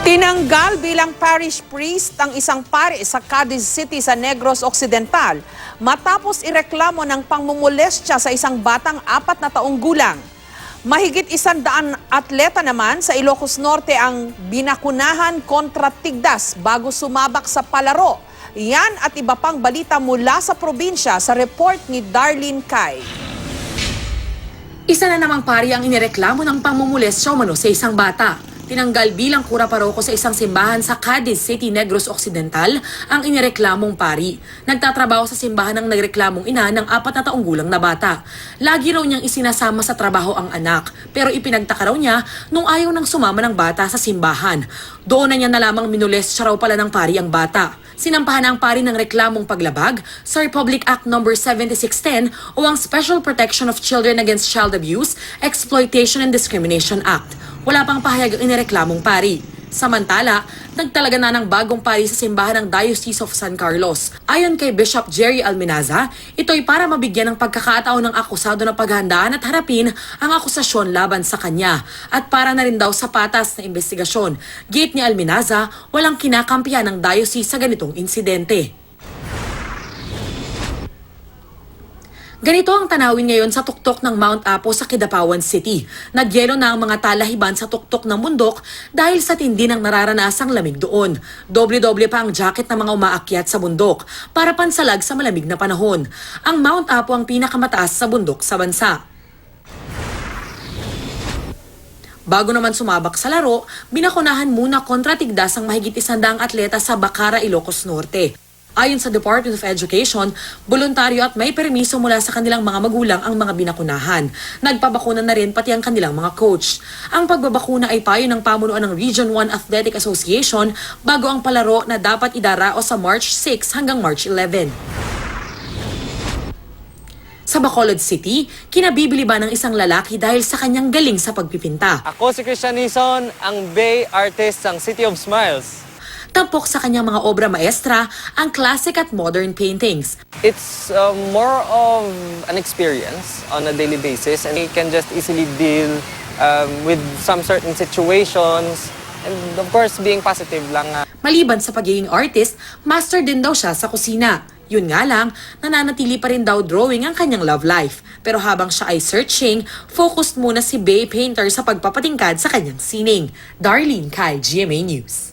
Tinanggal bilang parish priest ang isang pari sa Cadiz City sa Negros Occidental matapos ireklamo ng pangmumulestya sa isang batang 4 na taong gulang. Mahigit 100 atleta naman sa Ilocos Norte ang binakunahan kontra tigdas bago sumabak sa palaro. Yan at iba pang balita mula sa probinsya sa report ni Darlene Kai. Isa na namang pari ang inireklamo ng pangmumulestya umano sa isang bata. Tinanggal bilang kura paroko sa isang simbahan sa Cadiz City, Negros Occidental ang inireklamong pari. Nagtatrabaho sa simbahan ng nagreklamong ina ng 4 na taong gulang na bata. Lagi raw niyang isinasama sa trabaho ang anak, pero ipinagtaka raw niya nung ayaw nang sumama ng bata sa simbahan. Doon na niya na lamang minulestya raw pala ng pari ang bata. Sinampahan ang pari ng reklamong paglabag sa Republic Act No. 7610 o ang Special Protection of Children Against Child Abuse, Exploitation and Discrimination Act. Wala pang pahayag ang inireklamong pari. Samantala, nagtalaga na ng bagong pari sa simbahan ng Diocese of San Carlos. Ayon kay Bishop Jerry Alminaza, ito'y para mabigyan ng pagkakataon ng akusado na paghandaan at harapin ang akusasyon laban sa kanya at para na rin daw sa patas na investigasyon. Gate ni Alminaza, walang kinakampihan ng diocese sa ganitong insidente. Ganito ang tanawin ngayon sa tuktok ng Mount Apo sa Kidapawan City. Nagyelo na ang mga talahiban sa tuktok ng bundok dahil sa tindi ng nararanasang lamig doon. Doble-doble pa ang jacket ng mga umaakyat sa bundok para pansalag sa malamig na panahon. Ang Mount Apo ang pinakamataas sa bundok sa bansa. Bago naman sumabak sa laro, binakunahan muna kontra tigdas ang mahigit 100 atleta sa Bacara, Ilocos Norte. Ayon sa Department of Education, voluntaryo at may permiso mula sa kanilang mga magulang ang mga binakunahan. Nagpabakuna na rin pati ang kanilang mga coach. Ang pagbabakuna ay payo ng pamunuan ng Region 1 Athletic Association bago ang palaro na dapat idarao sa March 6 hanggang March 11. Sa Bacolod City, kinabibili ba ng isang lalaki dahil sa kanyang galing sa pagpipinta? Ako si Christian Nison, ang Bay Artist ng City of Smiles. Tampok sa kanyang mga obra maestra ang classic at modern paintings. It's more of an experience on a daily basis and you can just easily deal with some certain situations and of course being positive lang. Maliban sa pagiging artist, master din daw siya sa kusina. Yun nga lang, nananatili pa rin daw drawing ang kanyang love life. Pero habang siya ay searching, focused muna si Bay Painter sa pagpapatingkad sa kanyang sining. Darlene Kai, GMA News.